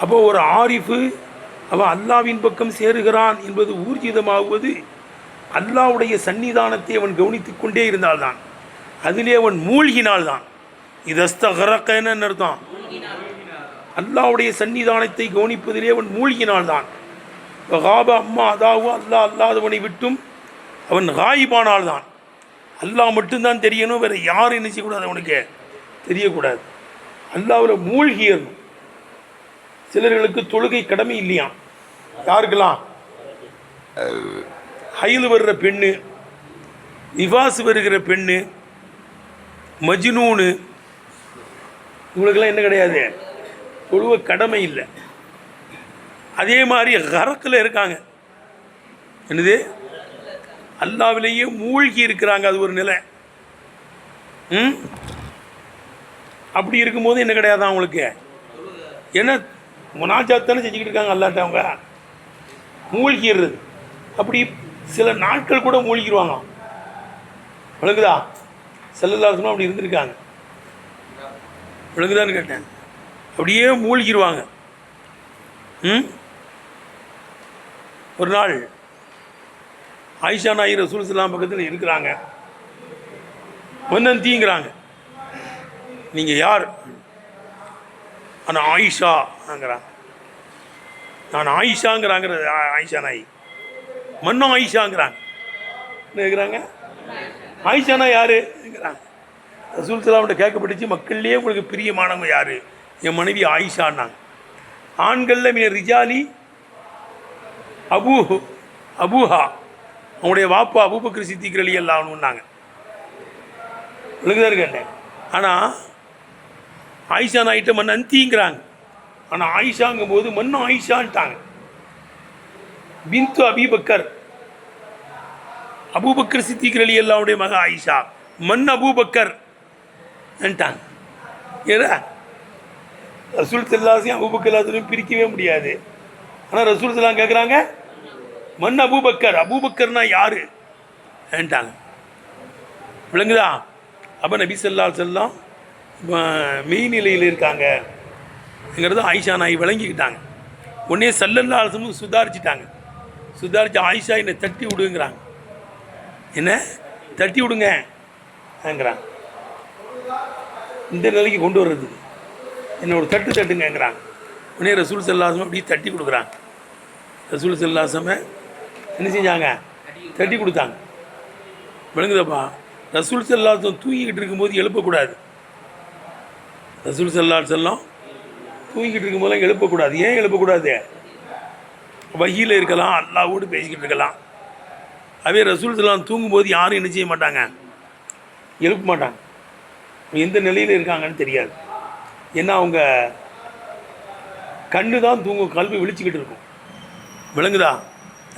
அப்போ ஒரு ஆரிஃபு அவன் அல்லாவின் பக்கம் சேருகிறான் என்பது ஊர்ஜிதமாகுவது அல்லாவுடைய சன்னிதானத்தை அவன் கவனித்துக் கொண்டே இருந்தால்தான், அதிலே அவன் மூழ்கினால்தான். இதஸ்தகரக்கன்னு அர்த்தம், அல்லாவுடைய சன்னிதானத்தை கவனிப்பதிலே அவன் மூழ்கினால்தான். காப அம்மா அதாவும் அல்லாஹ் அல்லாதவனை விட்டும் அவன் காயிபானால்தான். அல்லாஹ் மட்டும்தான் தெரியணும், வேறு யாரும் என்ன செய்யக்கூடாது, அவனுக்கு தெரியக்கூடாது. அல்லாவில் மூழ்கியணும். சிலர்களுக்கு தொழுகை கடமை இல்லையா, யாருக்கெல்லாம் ஹைது வர்ற பெண்ணு, நிவாஸ் வருகிற பெண்ணு, மஜ்னூனு, இவங்களுக்கெல்லாம் என்ன கிடையாது, தொழுவ கடமை இல்லை. அதே மாதிரி கரக்கில் இருக்காங்க, என்னது அல்லாவிலேயே மூழ்கி இருக்கிறாங்க, அது ஒரு நிலை. அப்படி இருக்கும்போது என்ன கிடையாது அவங்களுக்கு, என்ன முனாஜாத்தானே செஞ்சுக்கிட்டு இருக்காங்க அல்லாட்ட, அவங்க மூழ்கிடுறது. அப்படி சில நாட்கள் கூட மூழ்கிடுவாங்க. விளங்குதா? செல்லல்லாசமாக அப்படி இருந்திருக்காங்க. விளங்குதான்னு கேட்டேன். அப்படியே மூழ்கிடுவாங்க. ஒரு நாள் ஆயிஷா நாயி ரசூல் ஸல்லல்லாஹு பக்கத்தில் இருக்கிறாங்க. வந்தீங்கிறாங்க, நீங்கள் யார்? ஆனால் ஆயிஷாங்கிறாங்க. நான் ஆயிஷாங்கிறாங்க. ஆயிஷா நாயி மன்னும் ஆயிஷாங்கிறாங்க. என்ன கேட்குறாங்க? ஆயிஷானா யாருங்கிறாங்க. ரசூல் ஸல்லல்லாஹு கேட்கப்பட்டுச்சு, மக்கள்லேயே உங்களுக்கு பிரியமானவங்க யார்? என் மனைவி ஆயிஷான்னாங்க. ஆண்களில் மின ரிஜாலி அபூஹா, அவனுடைய வாப்பா அபூபக்கர் சித்திக் ரலியல்லாஹு அன்ஹுன்னாங்க. விளங்குதா கேட்டேன். ஆனால் ஆயிஷா நாயிட்ட மண் அந்திங்கிறாங்க. ஆனால் ஆயிஷாங்கும் போது மண்ணும் ஆயிஷான்ட்டாங்க. பிந்து அபீபக்கர், அபூபக்கர் சித்திக் ரலியல்லாஹு அன்ஹுடைய மக ஆயிஷா, மண் அபூபக்கர் ன்ட்டாங்க. ஏதா ரசூல் ஸல்லல்லாஹு அபூபக்கர் எல்லாத்தையும் பிரிக்கவே முடியாது. ஆனால் ரசூல் ஸல்லல்லாஹு கேட்குறாங்க, மண் அபூபக்கர், அபூபக்கர்னா யாரு ன்ட்டாங்க. விளங்குதா? அப்போ நபி ஸல்லல்லாஹு அலைஹி வஸல்லம் மெய்நிலையில் இருக்காங்கங்கிறத ஆயிஷா நாய் விளங்கிக்கிட்டாங்க. உடனே ஸல்லல்லாஹு அலைஹி வஸல்லம் சுதாரிச்சிட்டாங்க. சுதாரிச்சு ஆயிஷா என்னை தட்டி விடுங்கிறாங்க. என்ன தட்டி விடுங்கிறாங்க. இந்த நிலைக்கு கொண்டு வர்றதுக்கு என்ன ஒரு தட்டுங்கிறாங்க. உடனே ரசூல் ஸல்லல்லாஹு அலைஹி வஸல்லம் அப்படியே தட்டி கொடுக்குறாங்க. ரசூல் ஸல்லல்லாஹு அலைஹி வஸல்லம் என்ன செஞ்சாங்க? தட்டி கொடுத்தாங்க. விளங்குதப்பா? ரசூல் ஸல்லல்லாஹு அலைஹி வஸல்லம் தூங்கிக்கிட்டு இருக்கும்போது எழுப்பக்கூடாது. ரசூல் ஸல்லல்லாஹு அலைஹி வஸல்லம் தூங்கிக்கிட்டு இருக்கும்போதெல்லாம் எழுப்பக்கூடாது. ஏன் எழுப்பக்கூடாது? வஹீல இருக்கலாம், அல்லாஹ்வோடு பேசிக்கிட்டு இருக்கலாம். அதே ரசூல் ஸல்லல்லாஹு அலைஹி வஸல்லம் தூங்கும்போது யாரும் என்ன செய்ய மாட்டாங்க, எழுப்ப மாட்டாங்க. எந்த நிலையில் இருக்காங்கன்னு தெரியாது. ஏன்னா அவங்க கண்ணு தான் தூங்கும், கல்வி விழிச்சிக்கிட்டு இருக்கும். விளங்குதா?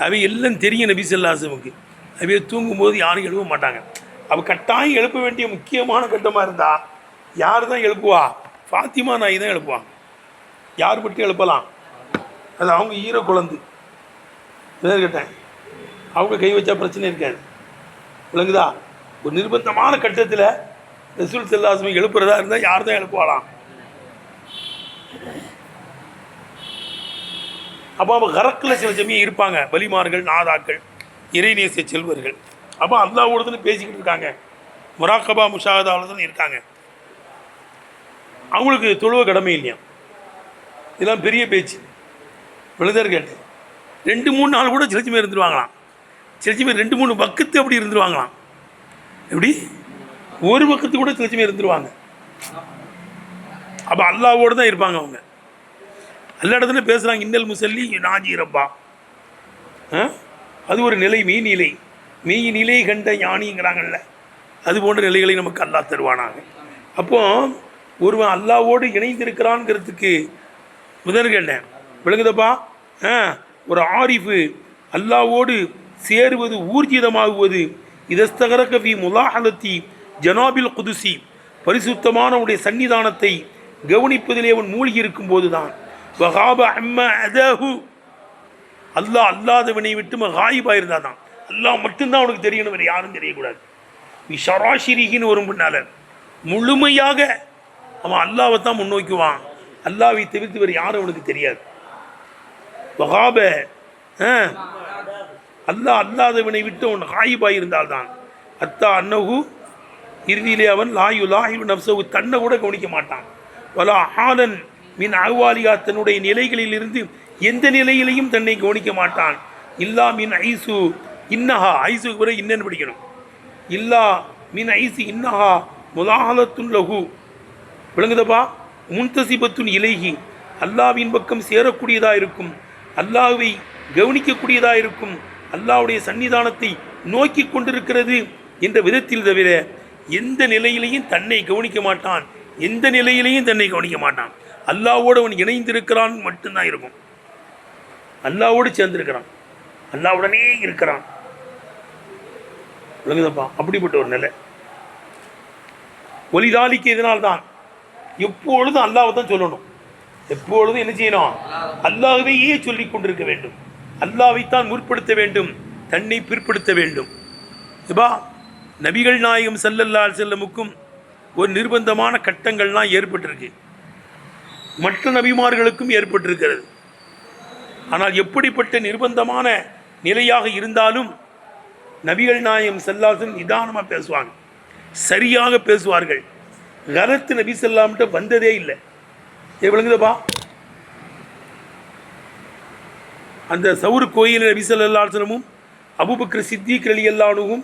அவை எல்லாம் தெரியும் நபி ஸல்லல்லாஹு அலைஹி வஸல்லம். அவைய தூங்கும்போது யாரும் எழுப்ப மாட்டாங்க. அவள் கட்டாயம் எழுப்ப வேண்டிய முக்கியமான கட்டமாக இருந்தால் யார் தான் எழுப்புவா? ஃபாத்திமா நாய் தான் எழுப்புவாங்க. யார் மட்டும் எழுப்பலாம்? அது அவங்க ஈர குழந்தை கேட்டேன். அவங்க கை வச்சா பிரச்சனை இருக்காது. விளங்குதா? ஒரு நிர்பந்தமான கட்டத்தில் ரசூல் ஸல்லல்லாஹு அலைஹி வஸல்லம் எழுப்புறதா இருந்தால் யார் தான் எழுப்புவாலாம்? அப்போ அவங்க கரக்கில் சில சமயம் இருப்பாங்க, வலிமார்கள், நாதாக்கள், இறைநேச செல்வர்கள். அப்போ அல்லாஹ்வோடு பேசிக்கிட்டு இருக்காங்க, முராக்கபா முஷாஹதாவில் தான் இருக்காங்க. அவங்களுக்கு தொழுவ கடமை இல்லையா? இதெல்லாம் பெரிய பேச்சு. விழுதர் கேட்டு 2-3 நாள் கூட சிலச்சி பேர் இருந்துருவாங்களாம். சிலச்சி பேர் 2-3 பக்கத்து அப்படி இருந்துருவாங்களாம். எப்படி ஒரு பக்கத்து கூட சிலச்சி பேர் இருந்துருவாங்க. அப்போ அல்லாஹ்வோடு தான் இருப்பாங்க அவங்க. எல்லா இடத்துல பேசுகிறாங்க, இன்னல் முசல்லி நாஜி ரப்பா. அது ஒரு நிலை, மெய்நிலை. மெய் நிலை கண்ட ஞானிங்கிறாங்கல்ல, அது போன்ற நிலைகளை நமக்கு அல்லாஹ் தருவானாங்க. அப்போ ஒருவன் அல்லாஹ்வோடு இணைந்திருக்கிறான்ங்கிறதுக்கு முதல் கேட்டேன். விளங்குதப்பா? ஒரு ஆரிஃபு அல்லாவோடு சேருவது ஊர்ஜிதமாகுவது இதஸ்தகரகவி முலாஹலத்தி ஜனாபில் குதுசி பரிசுத்தமான உடைய சன்னிதானத்தை கவனிப்பதிலே அவன் மூழ்கி இருக்கும் போதுதான். அல்லாஹ் அல்லாதவனை விட்டு மகாயிபா இருந்தாதான். அல்லாஹ் மட்டும்தான் அவனுக்கு தெரியணும், வேறு யாரும் தெரியக்கூடாது. ஷராஷிரிகின்னு வரும் பின்னால முழுமையாக அவன் அல்லாவை தான் முன்னோக்குவான். அல்லாவை தவிர்த்து வேறு யாரும் அவனுக்கு தெரியாது. வகாப அல்லாஹ் அல்லாதவனை விட்டு அவன் ஹாயிபாய் இருந்தால்தான். அத்தா அன்னகு இறுதியிலே அவன் லாயு நப்சவு தன்னை கூட கவனிக்க மாட்டான். வலா ஹாலன் மின் அஹ்வாலியா தன்னுடைய நிலைகளிலிருந்து எந்த நிலையிலையும் தன்னை கவனிக்க மாட்டான். இல்லா மின் ஐசு இன்னஹா, ஐசுக்கு பிறகு இன்னன்னு படிக்கணும். இல்லா மின் ஐசு இன்னஹா முலாஹலத்துன் லஹு, விளங்குதப்பா? முன்தசிபத்துன் இலைகி, அல்லாவின் பக்கம் சேரக்கூடியதாக இருக்கும், அல்லாவை கவனிக்கக்கூடியதாக இருக்கும், அல்லாவுடைய சன்னிதானத்தை நோக்கி கொண்டிருக்கிறது என்ற விதத்தில் தவிர எந்த நிலையிலையும் தன்னை கவனிக்க மாட்டான். எந்த நிலையிலையும் தன்னை கவனிக்க மாட்டான். அல்லாவோடு அவன் இணைந்திருக்கிறான் மட்டும்தான் இருக்கும். அல்லாவோடு சேர்ந்திருக்கிறான், அல்லாவுடனே இருக்கிறான். விளங்குதப்பா? அப்படிப்பட்ட ஒரு நிலை. ஒலிதாலிக்கு இதனால்தான் எப்பொழுதும் அல்லாவை தான் சொல்லணும். எப்பொழுதும் என்ன செய்யணும்? அல்லாஹ்வையே சொல்லிக் கொண்டிருக்க வேண்டும். அல்லாஹ்வைத்தான் முற்படுத்த வேண்டும், தன்னை பிற்படுத்த வேண்டும். இப்பா நபிகள் நாயகம் ஸல்லல்லாஹு அலைஹி வஸல்லமுக்கும் ஒரு நிர்பந்தமான கட்டங்கள்லாம் ஏற்பட்டிருக்கு, மற்ற நபிமார்களுக்கும் ஏற்பட்டிருக்கிறது. ஆனால் எப்படிப்பட்ட நிர்பந்தமான நிலையாக இருந்தாலும் நபிகள் நாயகம் ஸல்லல்லாஹு அலைஹி வஸல்லம் நிதானமாக பேசுவாங்க, சரியாக பேசுவார்கள். கலத்து நபி ஸல்லல்லாஹு வந்ததே இல்லை. விளங்குதப்பா? அந்த சவுர் கோயில் நபி ஸல்லல்லாஹு அலைஹி வஸல்லமும் அபூபக்கர் சித்திக் ரலியல்லாஹு அன்ஹுவும்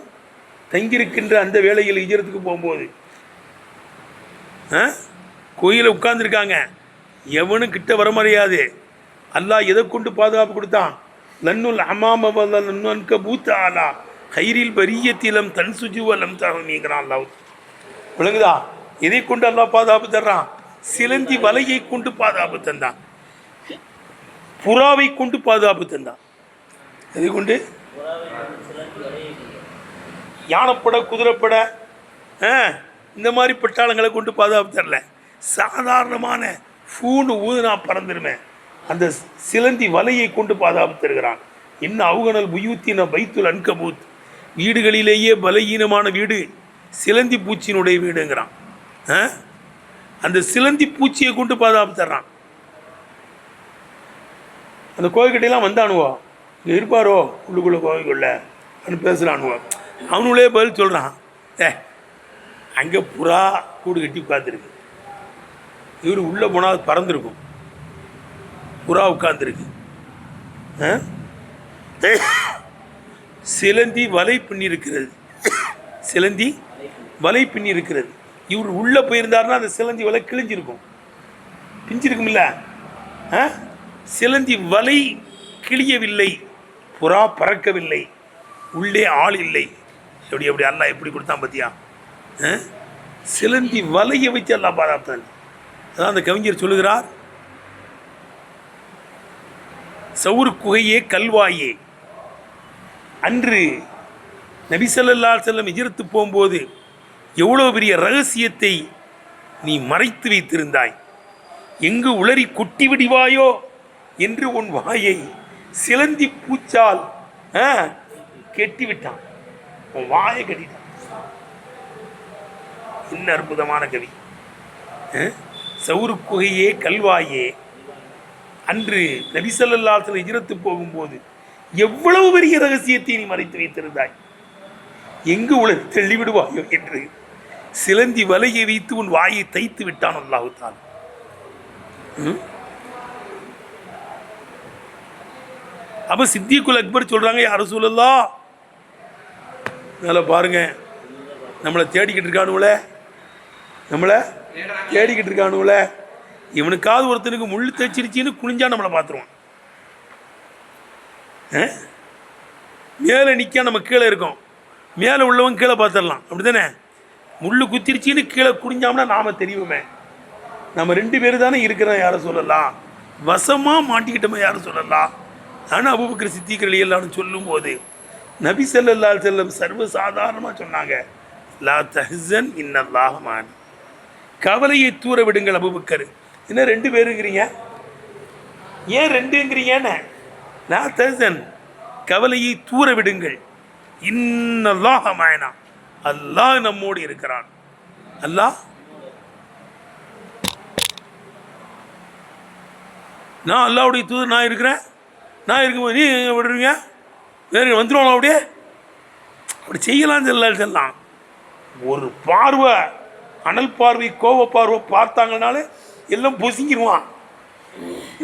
தங்கியிருக்கின்ற அந்த வேளையில் ஹிஜ்ரத்துக்கு போகும்போது கோயிலை உட்கார்ந்துருக்காங்க. எவனும் கிட்ட வர முடியாது. அல்லாஹ் எதை கொண்டு பாதுகாப்பு கொடுத்தான்? லன்னுல் அமாமக்க பூத்த ஆலா ஹைரில் பரியத்திலம் தன் சுஜுவலம் தகவல்ங்கிறான் அல்லாஹ். விளங்குதா? எதை கொண்டு அல்லாஹ் பாதுகாப்பு தர்றான்? சிலந்தி வலையை கொண்டு பாதுகாப்பு தந்தான், புறாவை கொண்டு பாதுகாப்பு தந்தான். எதை கொண்டு? யானைப்பட, குதிரைப்பட, இந்த மாதிரி பட்டாளங்களை கொண்டு பாதுகாப்பு தரல. சாதாரணமான ஃபூனு ஊதுனா பறந்துருமே அந்த சிலந்தி வலையை கொண்டு பாதுகாப்பு தருகிறான். என்ன அவுகனல் புயூத்தின பைத்துல் அன்கபூத், வீடுகளிலேயே பலகீனமான வீடு சிலந்தி பூச்சியினுடைய வீடுங்கிறான். அந்த சிலந்தி பூச்சியை கொண்டு பாதுகாப்பு தர்றான். அந்த கோவில்கிட்டையெல்லாம் வந்தானுவோ, இங்கே இருப்பாரோ உள்ளுக்குள்ளே கோவிலுக்குள்ள அப்படின்னு பேசுகிறானுவோ. அவனுள்ளே பதில் சொல்கிறான், அங்கே புறா கூடு கட்டி உட்காந்துருக்கு, இவர் உள்ளே போனால் பறந்துருக்கும், புறா உட்காந்துருக்கு. சிலந்தி வலை பின்னி இருக்கிறது, சிலந்தி வலை பின்னி இருக்கிறது. இவர் உள்ளே போயிருந்தாருன்னா அந்த சிலந்தி வலை கிழிஞ்சிருக்கும், பிஞ்சிருக்கும்ல. சிலந்தி வலை கிழியவில்லை, புறா பறக்கவில்லை, உள்ளே ஆள் இல்லை. எப்படி எப்படி அல்லாஹ் எப்படி கொடுத்தான் பார்த்தியா? சிலந்தி வலையை வச்சு அல்லாஹ் பாதுகாத்தான். அதான் அந்த கவிஞர் சொல்லுகிறார், சவுர் குகையே கல்வாயே, அன்று நபி ஸல்லல்லாஹு அலைஹி வஸல்லம் ஹிஜ்ரத்து போகும்போது எவ்வளோ பெரிய ரகசியத்தை நீ மறைத்து வைத்திருந்தாய். எங்கு உளறி கொட்டி விடுவாயோ என்று உன் வாயை சிலந்தி பூச்சால் கெட்டிவிட்டான், உன் வாயை கட்டிட்டான். என்ன அற்புதமான கவி! சவுரு குகையே கல்வாயே, அன்று நபி ஸல்லல்லாஹு அலைஹி வஸல்லம் ஹிஜ்ரத்து போகும்போது எவ்வளவு பெரிய ரகசியத்தை நீ மறைத்து வைத்திருந்தாய். எங்கு உளறி தள்ளிவிடுவாயோ என்று சிலந்தி வலையை வைத்து உன் வாயை தைத்து விட்டான் அல்லாஹ் தஆலா. அப்ப சித்திகுல் அக்பர் சொல்றாங்க, யா ரசூலல்லாஹ், மேல பாருங்க, நம்மளை தேடிக்கிட்டு இருக்கானுங்களே, நம்மளை தேடிக்கிட்டு இருக்கானுங்களே. இவனுக்காவது ஒருத்தனுக்கு முள்ளு தைச்சிருச்சின்னு குனிஞ்சா நம்மளை பார்த்துருவான். மேலே நிற்க நம்ம கீழே இருக்கோம், மேலே உள்ளவன் கீழே பார்த்துடலாம், அப்படி தானே? முள்ளு குத்திருச்சின்னு கீழே குனிஞ்சோம்னா நாம் தெரியுமே. நம்ம 2 பேர் தானே இருக்கிறோம், யாரை சொல்லலாம்? வசமாக மாட்டிக்கிட்டோமே, யாரை சொல்லலாம்? ஆனால் அபூபக்கர் சித்திக் ரலியல்லாஹு சொல்லும் போது நபி ஸல்லல்லாஹு அலைஹி வஸல்லம் சர்வ சாதாரணமாக சொன்னாங்க, லா தஹ்சன் இன்னல்லாஹ மானா. கவலையை தூர விடுங்கள் அபூபக்கர். என்ன 2 பேருங்கிறீங்க, ஏன் 2ங்கிறீங்கன்னு? லா தஹ்சன், கவலையை தூர விடுங்கள். இன்னல்லாஹ மானா, அல்லாஹ் நம்மோடு இருக்கிறான். அல்லாஹ் நான் அல்லாஹ்வுடைய தூதர், நான் இருக்கிறேன். நான் இருக்கும்போது நீ விடுறீங்க, வேறு வந்துடுவோம். அப்படியே அப்படி செய்யலாம் செல்லாம். ஒரு பார்வை, அனல் பார்வை, கோவ பார்வை பார்த்தாங்கனாலே எல்லாம் பொசுங்கிடுவான்.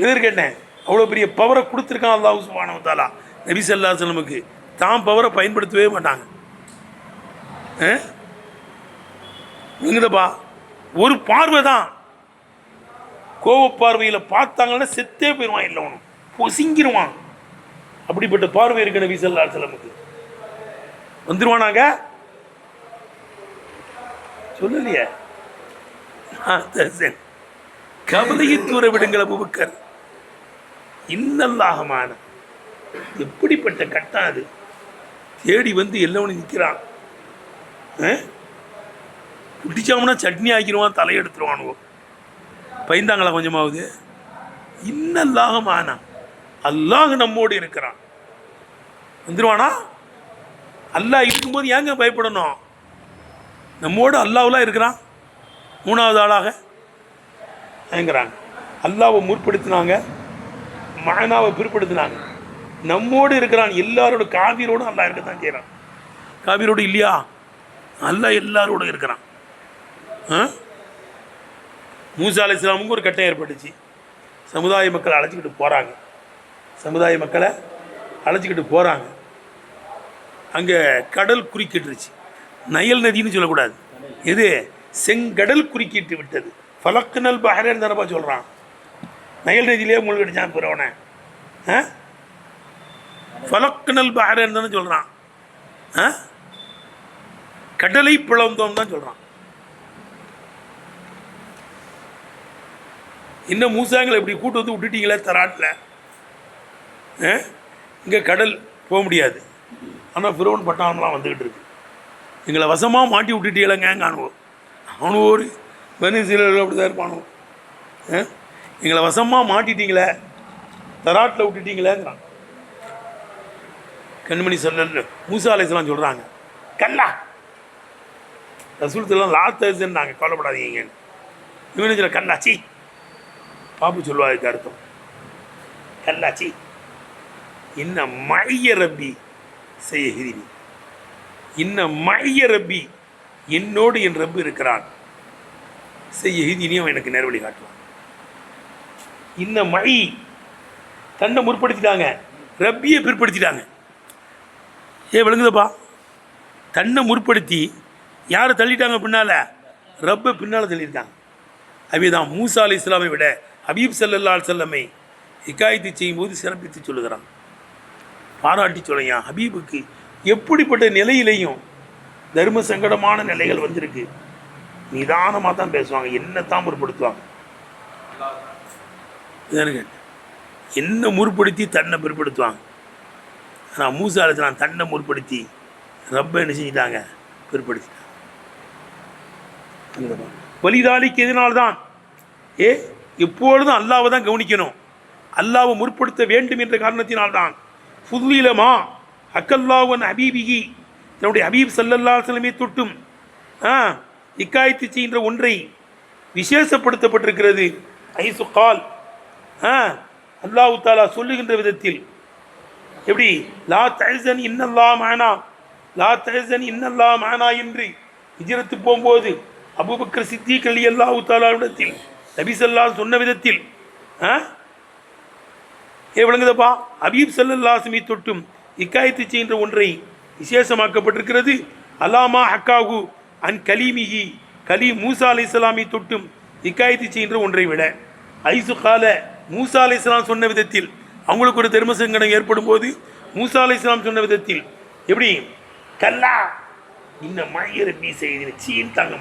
எதிர்கேட்டேன், அவ்வளோ பெரிய பவரை கொடுத்துருக்கான் அல்லாஹ் சுப்ஹானஹு வ தஆலா நபி ஸல்லல்லாஹு அலைஹி வஸல்லமுக்கு. தான் பவரை பயன்படுத்தவே மாட்டாங்க. எங்கதப்பா ஒரு பார்வை தான், கோவ பார்வையில் பார்த்தாங்கன்னா செத்தே போயிடுவான், இல்லை ஒன்றும் பொசுங்கிடுவான். அப்படிப்பட்ட பார்வை இருக்கு நபி ஸல்லல்லாஹு அலைஹி வஸல்லமுக்கு. வந்துருவானாங்க சொல்லலையே. கவலையை தூர விடுங்கள் அபூபக்கர். இன்னல்லாஹ மானா, எப்படிப்பட்ட கட்டம் அது. தேடி வந்து எல்லவனும் நிற்கிறான். பிடிச்சாமனா சட்னி ஆக்கிடுவான், தலையெடுத்துருவானுவோ. பயந்தாங்களா கொஞ்சமாவது? இன்னல்லாஹ மானா, அல்லாஹ் நம்மோடு இருக்கிறான். வந்துடுவானா? அல்லாஹ் இருக்கும்போது ஏங்க பயப்படணும்? நம்மோடு அல்லாஹ்லாம் இருக்கிறான். 3வது ஆளாக ஏங்கிறாங்க. அல்லாஹ்வை முற்படுத்தினாங்க, மானாவை பிற்படுத்தினாங்க. நம்மோடு இருக்கிறான். எல்லாரோட காவிரோடும் அல்லாஹ் இருக்கத்தான் செய்கிறான். காவிரோடு இல்லையா? அல்லாஹ் எல்லாரோடும் இருக்கிறான். மூசா அலைஹிஸ்ஸலாமுக்கு ஒரு கட்டம் ஏற்பட்டுச்சு. சமுதாய மக்களை அழைச்சிக்கிட்டு போகிறாங்க. சமுதாய மக்களை அழைச்சிக்கிட்டு போகிறாங்க. அங்கே கடல் குறுக்கிட்டுருச்சு. நயல் நதின்னு சொல்லக்கூடாது, எது செங்கடல் குறுக்கிட்டு விட்டது. ஃபலக்னல் பஹரன் தானப்பா சொல்கிறான். நயல் நதியிலே மூழ்கடிச்சான் பிறவனை. ஃபலக்னல் பஹரன் தானே சொல்கிறான். கடலை பிளந்தோம் தான் சொல்கிறான். இன்னும் மூசாங்களை இப்படி கூட்டு வந்து விட்டுட்டீங்களே தராட்டில். இங்கே கடல் போக முடியாது. ஆனால் ஃபிரௌன் பட்டாளம்லாம் வந்துக்கிட்டு இருக்கு. எங்களை வசமாக மாட்டி விட்டுட்டீங்களேங்க காணுவோம். அவனு ஒரு பனிசீலர்கள் அப்படி தான் இருப்பானுவோம். எங்களை வசமாக மாட்டிட்டீங்களே, தராட்டில் விட்டுட்டீங்களேங்கிறான். கண்மணி சொல்ல மூசா அலைஹிஸ்ஸலாம் சொல்கிறாங்க, கல்லா ரசூலுல்லாஹ் லா தஹ்சன்னாங்க, கவலைப்படாதீங்கன்னு. இவனு சொல்ல கல்லாச்சி. பாப்பு சொல்லுவாருக்கு அர்த்தம் கல்லாச்சி. இன்ன மழிய ரப்பி செய்யஹிதினி, இன்ன மழிய ரப்பி, என்னோடு என் ரப்பு இருக்கிறான். செய்யஹிதினி, அவன் எனக்கு நேர்வழி காட்டுவான். இன்ன மழி, தன்னை முற்படுத்திட்டாங்க, ரப்பியை பிற்படுத்திட்டாங்க. விளங்குதப்பா? தன்னை முற்படுத்தி யாரை தள்ளிட்டாங்க? பின்னால் ரப்பை பின்னால் தள்ளியிருக்காங்க. அவைதான் மூசா அலைஹிஸ்ஸலாமை விட ஹபீப் ஸல்லல்லாஹு அலைஹி வஸல்லமை ஹிகாயத்து செய்யும்போது சிறப்பித்து சொல்லுகிறான், பாராட்டி சொல்லையா. ஹபீபுக்கு எப்படிப்பட்ட நிலையிலையும் தர்ம சங்கடமான நிலைகள் வந்திருக்கு, நிதானமாக தான் பேசுவாங்க, என்னத்தான் முற்படுத்துவாங்க. என்ன முற்படுத்தி தன்னை பிற்படுத்துவாங்க. ஆனால் மூசா அலைஹிஸ்ஸலாம் தன்னை முற்படுத்தி ரப்பை என்ன செஞ்சிட்டாங்க? பிற்படுத்திட்டாங்க. வலிதாலிக்கு எதனால்தான் எப்பொழுதும் அல்லாவை தான் கவனிக்கணும், அல்லாவை முற்படுத்த வேண்டும் என்ற காரணத்தினால்தான் ஃபுதுலிலமா அக்கல்லாவன் ஹபீபிகி, தன்னுடைய ஹபீப் ஸல்லல்லாஹு அலைஹி வஸல்லம் தொட்டும் இக்காயத்து செய்கின்ற ஒன்றை விசேஷப்படுத்தப்பட்டிருக்கிறது. ஐசு கால், அல்லாஹ் தஆலா சொல்லுகின்ற விதத்தில் எப்படி லா தஹ்சன் இன்னல்லாஹ் மஅனா, லா தஹ்சன் இன்னல்லாஹ் மஅனா என்று ஹிஜ்ரத்து போகும்போது அபூபக்கர் சித்திக் ரலியல்லாஹு தஆலா இடத்தில் நபி ஸல்லல்லாஹு சொன்ன விதத்தில் விளங்குதப்பா? ஹபீப் ஸல்லல்லாஹு அலைஹி வஸல்லம் தொட்டும் இக்காயத்து செய்கின்ற ஒன்றை விசேஷமாக்கப்பட்டிருக்கிறது. அல்லாமா ஹக்காஹு அன் கலீமிஹி, கலீம் மூசா அலைஹிஸ்ஸலாமை தொட்டும் இக்காயத்து செய்கின்ற ஒன்றை விட ஐசு கால, மூசா அலைஹிஸ்ஸலாம் சொன்ன விதத்தில் அவங்களுக்கு ஒரு தர்ம சங்கடம் ஏற்படும் போது மூசா அலைஹிஸ்ஸலாம் சொன்ன விதத்தில் எப்படி கல்லா இன்னும் மழையரை மீ செய்தி சீன்ட்டாங்க.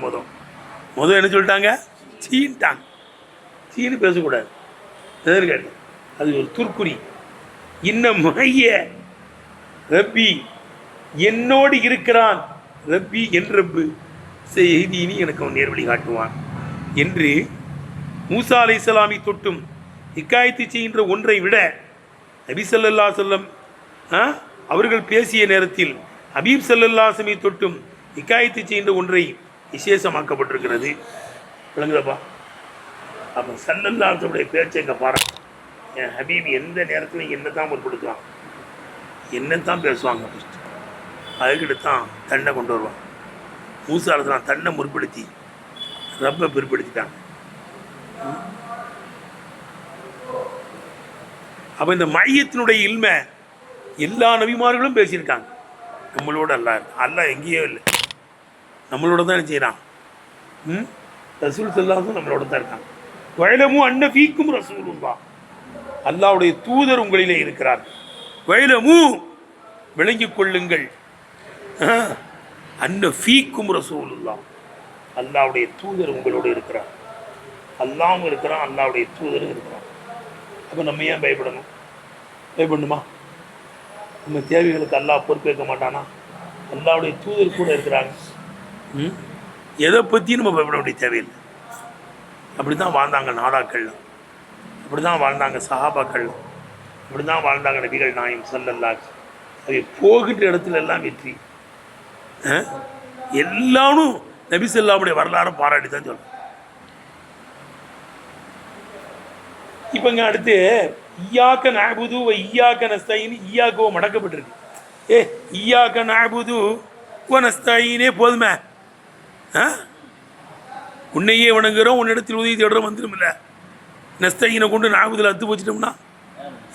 முதல் என்ன சொல்லிட்டாங்க? சீன்ட்டாங்க. சீனு பேசக்கூடாது. எதற்காட்டு அது ஒரு துர்க்குறி. இன்ன மைய ரப்பி, என்னோடு இருக்கிறான், ரப்பி என் ரப்பு செய்தினி, எனக்கு அவன் நேர்வழி காட்டுவான் என்று மூசா அலைஹிஸ்ஸலாமை தொட்டும் ஹிக்காயத்து செய்கின்ற ஒன்றை விட நபி ஸல்லல்லாஹு அலைஹி வஸல்லம் அவர்கள் பேசிய நேரத்தில் ஹபீப் ஸல்லல்லாஹு அலைஹி வஸல்லம் தொட்டும் ஹிக்காயத்து செய்கின்ற ஒன்றை விசேஷமாக்கப்பட்டிருக்கிறது. விளங்குதப்பா? அப்போ ஸல்லல்லாஹு அலைஹி வஸல்லம் பேச்சை எங்கே பாரு. என் ஹபீப் எந்த நேரத்தில் என்ன தான் முற்படுத்துவான், என்ன தான் பேசுவாங்க. ஃபஸ்ட்டு அதுக்கிட்ட தான் தன்னை கொண்டு வருவான். மூசா அலைஹிஸ்ஸலாம் தன்னை முற்படுத்தி ரப்பை பிற்படுத்திட்டாங்க. அப்போ இந்த மையத்தினுடைய இல்மை எல்லா நபிமார்களும் பேசியிருக்காங்க. நம்மளோட அல்லாஹ் எங்கேயோ இல்லை, நம்மளோட தான் என்ன செய்கிறான். ரசூல் ஸல்லல்லாஹு அலைஹி வஸல்லம் நம்மளோட தான் இருக்காங்க. வயலமு அன்ன ஃபீக்கும் ரசூலுல்லாஹ், அல்லாஹ்வுடைய தூதர் உங்களிலே இருக்கிறார். வயலமு, விளங்கிக் கொள்ளுங்கள், அன்ன ஃபீக்கும் ரசூலுல்லாஹ், அல்லாஹ்வுடைய தூதர் உங்களோடு இருக்கிறார். அல்லாவும் இருக்கிறான், அல்லாஹ்வுடைய தூதரும் இருக்கிறான். அப்போ நம்ம ஏன் பயப்படணும்? பயப்படணுமா? நம்ம தேவைகளுக்கு அல்லாஹ் பொறுப்பேற்க மாட்டானா? அல்லாஹ்வுடைய தூதர் கூட இருக்கிறாங்க. எதை பற்றியும் நம்ம பயப்பட வேண்டிய தேவையில்லை. அப்படி தான் வாழ்ந்தாங்க நாடாக்கள்லாம், அப்படி தான் வாழ்ந்தாங்க சஹாபாக்கள்லாம், அப்படி தான் வாழ்ந்தாங்க நபிகள் நாயகம் ஸல்லல்லாஹு அலைஹி வஸல்லம். அது போகின்ற இடத்துல எல்லாம் வெற்றி. எல்லாரும் நபி ஸல்லல்லாஹுடைய வரலாறு பாராட்டி தான் சொல்லணும். இப்போங்க அடுத்து ஈயாக்க நஅபுது வ ஈயாக்க நஸ்தஈன், ஈயாக்கோ மடக்கப்பட்டிருக்கு. ஈயாக்க நஅபுது வ நஸ்தஈனே போதுமே. உன்னையே வணங்குகிறோம், உன்னிடத்தில் உதவி தேடுறோம் வந்துடும்ல. நஸ்தஈனை கொண்டு நஅபுதுல அத்து வச்சுட்டோம்னா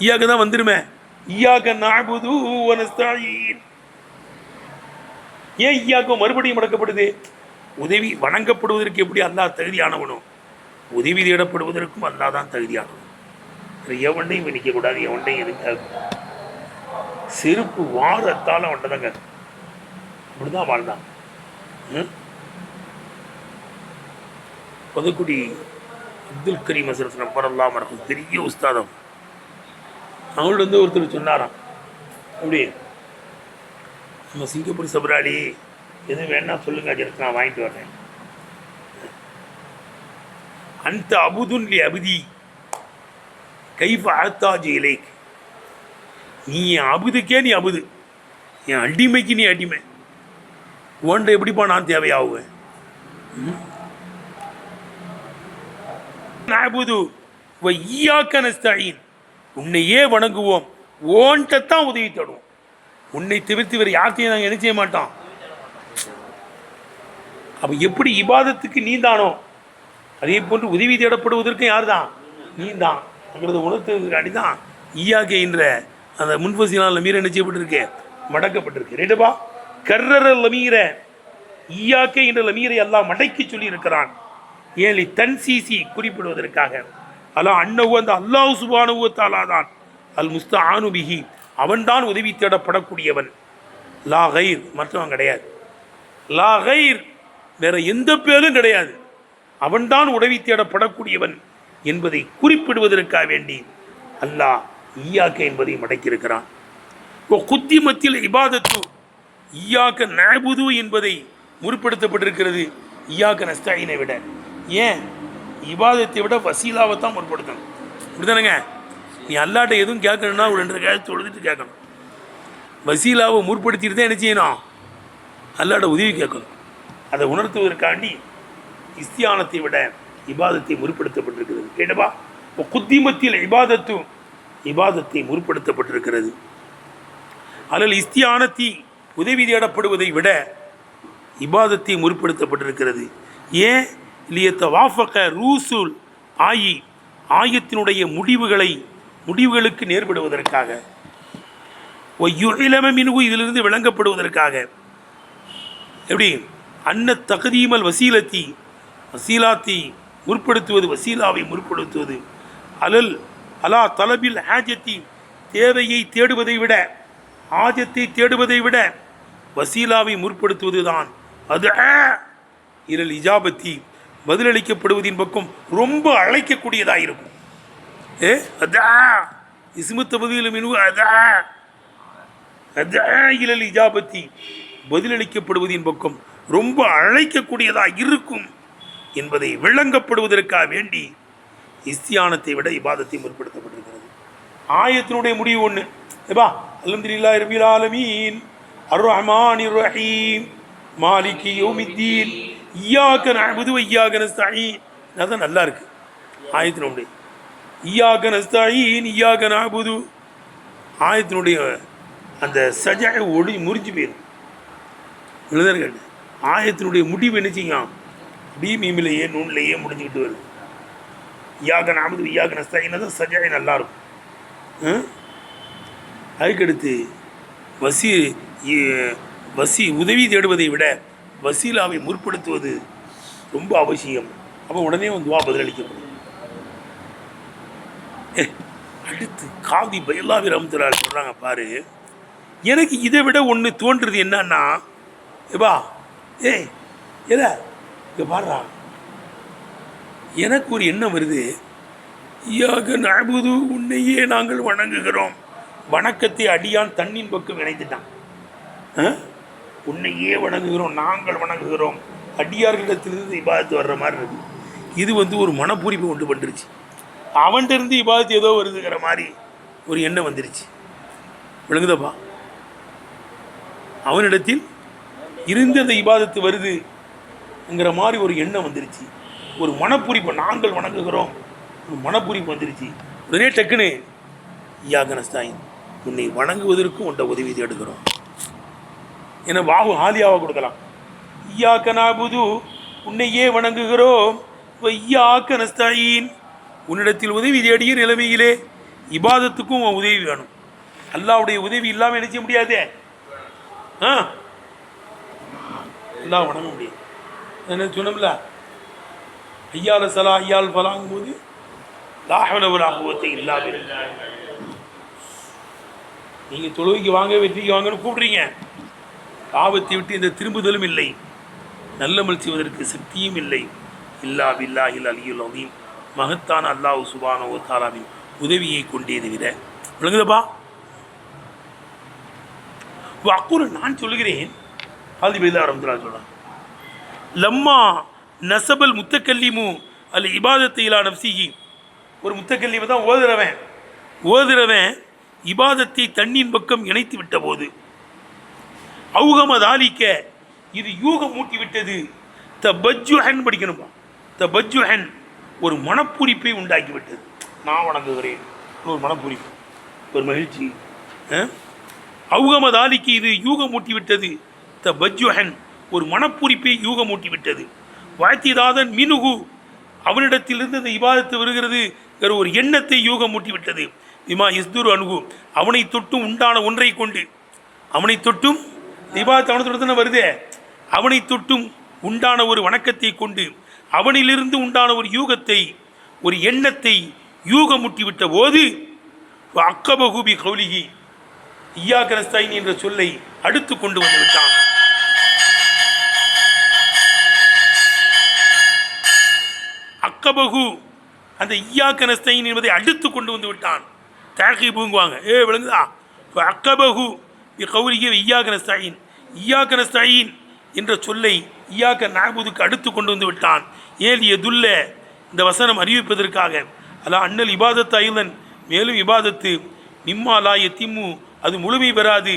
ஈயாக்க தான் வந்துடுமே. ஈயாக்க நஅபுது வ நஸ்தஈன். ஏன் ஈயாக்கோ மறுபடியும் மடக்கப்படுது? உதவி வணங்கப்படுவதற்கு எப்படி அல்லாஹ் தகுதியானவனும், உதவி தேடப்படுவதற்கும் அல்லாஹ் தான் தகுதியானவன். எவன்டையும் நிற்கக்கூடாது, எவன்டையும் இருக்காது. செருப்பு வாரத்தால் அவன்கிட்ட தாங்க அப்படிதான் வாழ்ந்தான். புதுக்குடி அப்துல் கரீம் ஹசரத் நம்பரெல்லாம் இருக்கும், பெரிய உஸ்தாதம். அவங்கள்ட்ட வந்து ஒருத்தர் சொன்னாராம், அப்படி நம்ம சிங்கப்பூர் சபராளி எதுவும் வேணா சொல்லுங்க, அதுக்கு நான் வாங்கிட்டு வரேன். அந்த அபுதுன் லி அபுதி கைஃப அத்தாஜி இலைக், நீ என் அபுதுக்கே நீ அபுது, என் அடிமைக்கு நீ அடிமை, உன்ட்ட எப்படிப்பா நான் தேவையாகுவேன்? நஅபுது வ ஈயாக்க நஸ்தஈன், உன்னையே வணங்குவோம், ஓன்ட்ட தான் உதவி தேடுவோம், உன்னை தவிர்த்து வேறு யார்த்தையும் நாங்கள் என்ன செய்ய மாட்டோம். அப்போ எப்படி இபாதத்துக்கு நீ தானோ அதே போன்று உதவி தேடப்படுவதற்கும் யார் தான்? நீ தான் அங்கிறத உணர்த்துக்காண்டி தான் ஈயாக்கே என்ற அந்த முன்ஃபஸிலான லமீர் என்ன செய்யப்பட்டிருக்கு? மடக்கப்பட்டிருக்கு. ரைட்டுப்பா? கர்ரர லமீர, ஈயாக்கே என்ற லமீரை அல்லாஹ் மடக்கி சொல்லி இருக்கிறான். ஏழி தன்சீசி குறிப்பிடுவதற்காக. அல்லாஹ் அன்னஹு, அந்த அல்லாஹ் சுப்ஹானஹு வ தஆலா தான் அல் முஸ்தஆனு பிஹி, அவன்தான் உதவி தேடப்படக்கூடியவன். லா கைர், மற்றவன் கிடையாது. லா கைர், வேற எந்த பேரும் கிடையாது. அவன்தான் உதவி தேடப்படக்கூடியவன் என்பதை குறிப்பிடுவதற்காக வேண்டி அல்லாஹ் ஈயாக்க என்பதை மடக்கியிருக்கிறான். குத்திமத்தில் இபாதத்து, ஈயாக்க நஅபுது என்பதை முற்படுத்தப்பட்டிருக்கிறது ஈயாக்க நஸ்தஈனை விட. ஏன்? இபாதத்தை விட வசீலாவை தான் முற்படுத்தணும். இப்படிதானுங்க? நீ அல்லாட்ட எதுவும் கேட்கணும்னா ஒரு 2 காலத்து தொழுதுட்டு கேட்கணும். வசீலாவை முற்படுத்திட்டு தான் என்ன செய்யணும்? அல்லாட்ட உதவி கேட்கணும். அதை உணர்த்துவதற்காண்டி இஸ்தியானத்தை விட இபாதத்தை முற்படுத்தப்பட்டிருக்கிறது. கேட்டப்பா? குத்திமத்தில் இபாதத்து, இபாதத்தை முற்படுத்தப்பட்டிருக்கிறது. அல்லது இஸ்தியானத்தி, உதவி தேடப்படுவதை விட இபாதத்தை முற்படுத்தப்பட்டிருக்கிறது. ஏன்? லியத்த வாஃபக ரூசுல் ஆயி, ஆயத்தினுடைய முடிவுகளுக்கு நேர்படுவதற்காக. மின்ஹு, இதிலிருந்து விளங்கப்படுவதற்காக. எப்படி? அன்ன தகதீமல் வசீலத்தி, வசீலாத்தி முற்படுத்துவது, வசீலாவை முற்படுத்துவது. அலா தலபில் ஹாஜத்தி, தேவையை தேடுவதை விட, ஆஜத்தை தேடுவதை விட வசீலாவை முற்படுத்துவது தான் அது இலல் இஜாபத்தி, பதிலளிக்கப்படுவதின் பக்கம் ரொம்ப அழைக்கக்கூடியதாக இருக்கும். இஸ்முத்தபதியில் மினு அதல் இஜாபத்தி பதிலளிக்கப்படுவதின் பக்கம் ரொம்ப அழைக்கக்கூடியதாக இருக்கும் என்பதை விளங்கப்படுவதற்காக வேண்டி இஸ்தியானத்தை விட இபாதத்தை முற்படுத்தப்பட்டிருக்கிறது. ஆயத்தினுடைய முடிவு ஒன்று ஏப்பா, அல்ஹம்துலில்லாஹி ரப்பில் ஆலமீன் அர்-ரஹ்மானிர் ரஹீம் மாலிகி யௌமித்தீன் இய்யாக நஅபுது வ இய்யாக நஸ்தஈன். அதான் நல்லா இருக்கு ஆயத்தினுடைய இய்யாக நஸ்தஈன் இய்யாக நஅபுது. ஆயத்தினுடைய அந்த சஜா ஒளி முறிஞ்சு போயிடும். எழுதர்கள் ஆயத்தினுடைய முடிவு என்ன செய்யும், பி மீமிலேயே நூன்லேயே முடிஞ்சுக்கிட்டு வருது. இய்யாக நஅபுது வ இய்யாக நஸ்தஈன் தான் சஜா நல்லா இருக்கும். அதுக்கடுத்து வசி உதவி தேடுவதை விட வசீலாவை முற்படுத்துவது ரொம்ப அவசியம். அப்போ உடனே துவா பதிலளிக்கப்படும். அடுத்து காதி பைலாவி ரஹ்மத்துல்லாஹி சொல்கிறாங்க பாரு, எனக்கு இதை விட ஒன்று தோன்றுறது என்னன்னா, ஏப்பா ஏல இங்கே பாடுறா, எனக்கு ஒரு எண்ணம் வருது, இய்யாக நஅபுது உன்னையே நாங்கள் வணங்குகிறோம். வணக்கத்தை அடியான் தண்ணின் பக்கம் இணைத்துட்டான். உன்னையே வணங்குகிறோம், நாங்கள் வணங்குகிறோம், அடியார்களிடத்திலிருந்து இபாதத்து வர்ற மாதிரி இருக்கு. இது ஒரு மனப்பூரிப்பு கொண்டு வந்துருச்சு. அவன்கிட்ட இருந்து இபாதத்து ஏதோ வருதுங்கிற மாதிரி ஒரு எண்ணம் வந்துருச்சு. விளங்குதப்பா? அவனிடத்தில் இருந்து அந்த இபாதத்து வருதுங்கிற மாதிரி ஒரு எண்ணம் வந்துருச்சு. ஒரு மனப்பூரிப்பு, நாங்கள் வணங்குகிறோம், ஒரு மனப்பூரிப்பு வந்துருச்சு. உடனே டக்குன்னு இய்யாக நஸ்தஈன் உன்னை வணங்குவதற்கும் உன்னை உதவி தேடுகிறோம். ஏன்னா வாவு ஆலியாவை கொடுக்கலாம். இய்யாக நஅபுது உன்னையே வணங்குகிறோம், இய்யாக நஸ்தஈன் உன்னிடத்தில் உதவி தேடிய நிலைமையிலே இபாதத்துக்கும் உதவி வேணும். அல்லாஹ்வுடைய உதவி இல்லாமல் என்ன செய்ய முடியாதே. அல்லாஹ் வணங்க முடியும். என்ன சொன்னோம்ல, ஐயால சலா ஐயால் ஃபலாங்கும் போது லா ஹவ்ல வலா குவத்த இல்லா பில்லாஹ். நீங்கள் தொழுகைக்கு வாங்க, வெற்றிக்கு வாங்கன்னு கூப்பிட்றீங்க, பாவத்தை விட்டு இந்த திரும்புதலும் இல்லை, நல்லமல் செய்வதற்கு சக்தியும் இல்லை. இல்லா பில்லாஹில் அலியுல் அலீம் மகத்தான அல்லாஹ் சுப்ஹானஹு வ தஆலாவின் உதவியை கொண்டே தவிர. விளங்குதப்பா? அக்குரு நான் சொல்லுகிறேன், காதி பைலா ரஹ்மத்துல்லாஹி சொல்கிறான், லம்மா நசபல் முத்தக்கல்லிமு அல் இபாதத்தை இலா நஃப்ஸிஹி. ஒரு முத்தக்கல்லிமை தான் ஓதுறவன் இபாதத்தை தண்ணின் பக்கம் இணைத்து விட்ட போது, அவுகமதாலிக்க இது யூகம் மூட்டிவிட்டது, தபஜ்ஜுஹன் படிக்கணுமா, தபஜ்ஜுஹன் ஒரு மனப்பூரிப்பை உண்டாக்கிவிட்டது. நான் வணங்குகிறேன் ஒரு மனப்பூரிப்பு, ஒரு மகிழ்ச்சி. அவுகமதாலிக்கு இது யூகம் மூட்டிவிட்டது, தபஜ்ஜுஹன் ஒரு மனப்பூரிப்பை யூகம் மூட்டிவிட்டது. வாழ்த்திதாதன் மினுகு அவனிடத்திலிருந்து இந்த இபாதத்து வருகிறது ஒரு எண்ணத்தை யூகம் மூட்டிவிட்டது. விமா இஸ்துரு அணுகு அவனை தொட்டும் உண்டான ஒன்றை கொண்டு, அவனை தொட்டும் இபாதத்து அவனை தொட்டு தானே வருதே, அவனை தொட்டும் உண்டான ஒரு வணக்கத்தை கொண்டு அவனிலிருந்து உண்டான ஒரு யூகத்தை, ஒரு எண்ணத்தை யூகம் முட்டிவிட்ட போது அக்கபகுபி கௌலிகி இய்யாக நஸ்தஈன் என்ற சொல்லை அடுத்து கொண்டு வந்து விட்டான். அக்கபகு அந்த இய்யாக நஸ்தஈன் என்பதை அடுத்து கொண்டு வந்து விட்டான். தாகீபுங்குவாங்க, விளங்குதா? அக்கபகு கௌலிகி இய்யாக நஸ்தஈன், இய்யாக நஸ்தஈன் என்ற சொல்லை இய்யாக நஅபுதுக்கு அடுத்து கொண்டு வந்து விட்டான். ஏல் எதுல்ல இந்த வசனம் அறிவிப்பதற்காக, அல்லா அண்ணல் இபாதத்து ஐலன் மேலும் இபாதத்து மிம்மா லா யத்திம்மு அது முழுமை பெறாது,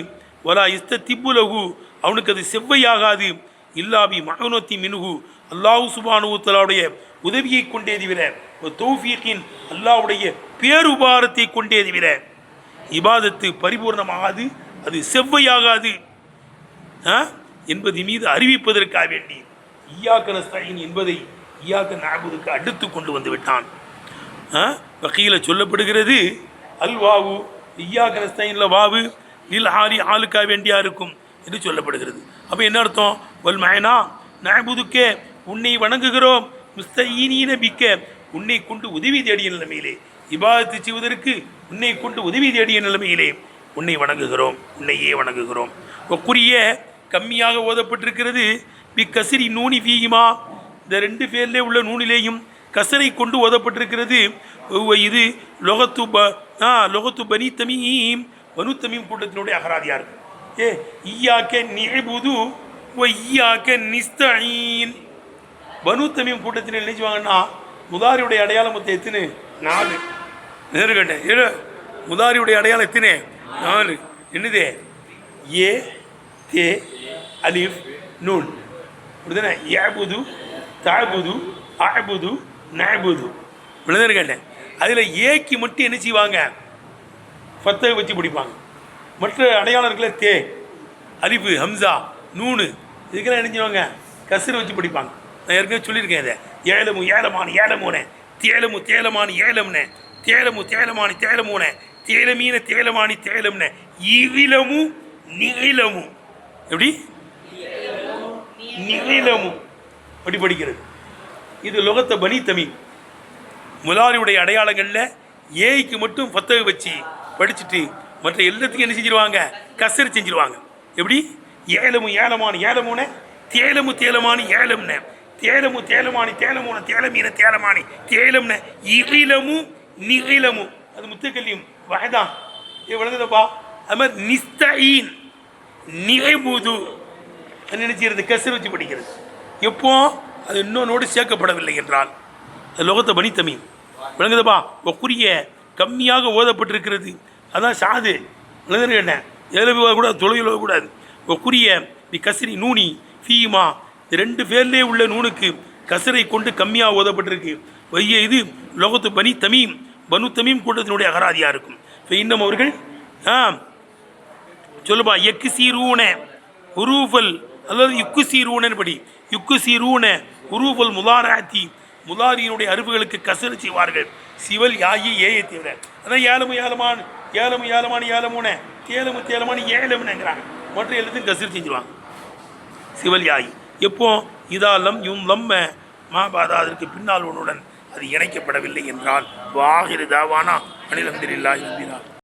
வலா இஸ்த திப்புலகு அவனுக்கு அது செவ்வையாகாது, இல்லாபி மகனோத்தி மினுகு அல்லாஹு சுப்ஹானஹு வ தஆலாவுடைய உதவியை கொண்டே தவிர, தௌஃபீக்கின் அல்லாஹ்வுடைய பேருபாரத்தை கொண்டே தவிர இபாதத்து பரிபூர்ணமாகாது, அது செவ்வையாகாது என்பது மீது அறிவிப்பதற்காக வேண்டி இய்யாக நஸ்தஈன் என்பதை இய்யாக நஅபுதுக்கு அடுத்து கொண்டு வந்து விட்டான். வகையில் சொல்லப்படுகிறது, அல் வாவு இய்யாக நஸ்தஈனில் வாவு லில் ஹாலி ஆளுக்காக வேண்டியா இருக்கும் என்று சொல்லப்படுகிறது. அப்போ என்ன அர்த்தம்? வல் மயனா நஅபுதுக்கே உன்னை வணங்குகிறோம், முஸ்தஈனீன பிக்க உன்னை கொண்டு உதவி தேடிய நிலைமையிலே, இபாதத்து செய்வதற்கு உன்னை கொண்டு உதவி தேடிய நிலைமையிலே உன்னை வணங்குகிறோம், உன்னையே வணங்குகிறோம். ஒக்குரிய கம்மியாக ஓதப்பட்டிருக்கிறது. பி கசிரி நூனி ஃபீஹிமா இந்த ரெண்டு பேர்லே உள்ள நூனிலேயும் கசரை கொண்டு ஓதப்பட்டிருக்கிறது. இது லொகத்து பனி தமீம் பனு தமீம் கூட்டத்தினுடைய அகராதியாக இருக்கும். ஈயாக்க நிஅபுது வ ஈயாக்க நிஸ்தஈன். பனு தமீம் கூட்டத்தினர் நினைச்சுவாங்கன்னா முதாரியுடைய அடையாளம் மொத்தம் எத்தனை? 4. நேருகண்டேன் முதாரியுடைய அடையாளம் எத்தனை? 4. என்னது? ஏ தே அலிஃப் நூன். அப்படிதானே? யாபுது தாபுது அபுது நஅபுது. கேட்டேன். அதில் ஏக்கு மட்டும் என்ன செய்வாங்க? ஃபத்தை வச்சு பிடிப்பாங்க. மற்ற அடையாளம் இருக்குல்ல, தே அலிஃபு ஹம்சா நூனு, இதுக்கெல்லாம் என்ன செய்வாங்க? கஸ்ரு வச்சு பிடிப்பாங்க. நான் ஏற்கனவே சொல்லியிருக்கேன். இதை ஏலமு ஏலமானு ஏலமூனே, தேலமு தேலமானு ஏலம்னே, தேலமு தேலமானு தேலமூனே, தேலமீன தேலமானி தேலம்னே, இவிலமு நிகிலமு. எப்படி? நிகிலமு அப்படி படிக்கிறது. இது லொகத்த பனி தமீம். முலாரியுடைய அடையாளங்களில் ஏய்க்கு மட்டும் ஃபத்தவை வச்சு படிச்சுட்டு மற்ற எல்லாத்துக்கும் என்ன செஞ்சிருவாங்க? கசர் செஞ்சிருவாங்க. எப்படி? ஏலமு ஏலமானு ஏலமூனே, தேலமு தேலமானு ஏலம்னே, தேலமு தேலமானி தேலமூன தேலமீன தேலமானி தேலம்னு, இகிலமு நிகிலமு. அது முத்துக்கல்லியும் வயதான் விளங்குதப்பா. அது மாதிரி நிஸ்தஈன் நிகைபுது நினைச்சிருது கசர் வச்சு படிக்கிறது. எப்போ அது இன்னொன்னோடு சேர்க்கப்படவில்லை என்றால் அது லொகத்த பனி தமீம். விளங்குதப்பா. ஒக்குரிய கம்மியாக ஓதப்பட்டிருக்கிறது. அதான் சாது விளங்குது. என்ன ஏழு கூடாது, தொழுகை கூடாது. ஒக்குரிய நீ கசரி நூனி ஃபீமா, 2 பேர்லேயே உள்ள நூனுக்கு கசரை கொண்டு கம்மியாக ஓதப்பட்டிருக்கு. வைய இது லொகத்து பனி தமீம் பனு தமீம் கூட்டத்தினுடைய அகராதியாக இருக்கும். இப்போ இன்னும் அவர்கள் சொல்லுப்பா எக்கு சீரூன உருஃபல் அல்லது யுக்கு சீரூனன் படி யுக்கு சீரூன உருஃபல் முலாராத்தி, முலாரியினுடைய அருவுகளுக்கு கசரு செய்வார்கள். சிவல் யாயி ஏயை தவிர. அதான் ஏலமு ஏலமான் ஏலமு ஏலமானு ஏலமுன தேலமு தேலமானு ஏலமுனங்கிறாங்க. மற்ற எல்லாத்தையும் கசரு செஞ்சுருவாங்க. சிவல் யாயி எப்போ இதாலம் யும் லம்ம மாபாதா, அதற்கு பின்னால் ஒன்றுடன் அது இணைக்கப்படவில்லை என்றால் வாஹிரு தாவானா அனில் அல்ஹம்துலில்லாஹி ரப்பில் ஆலமீன்.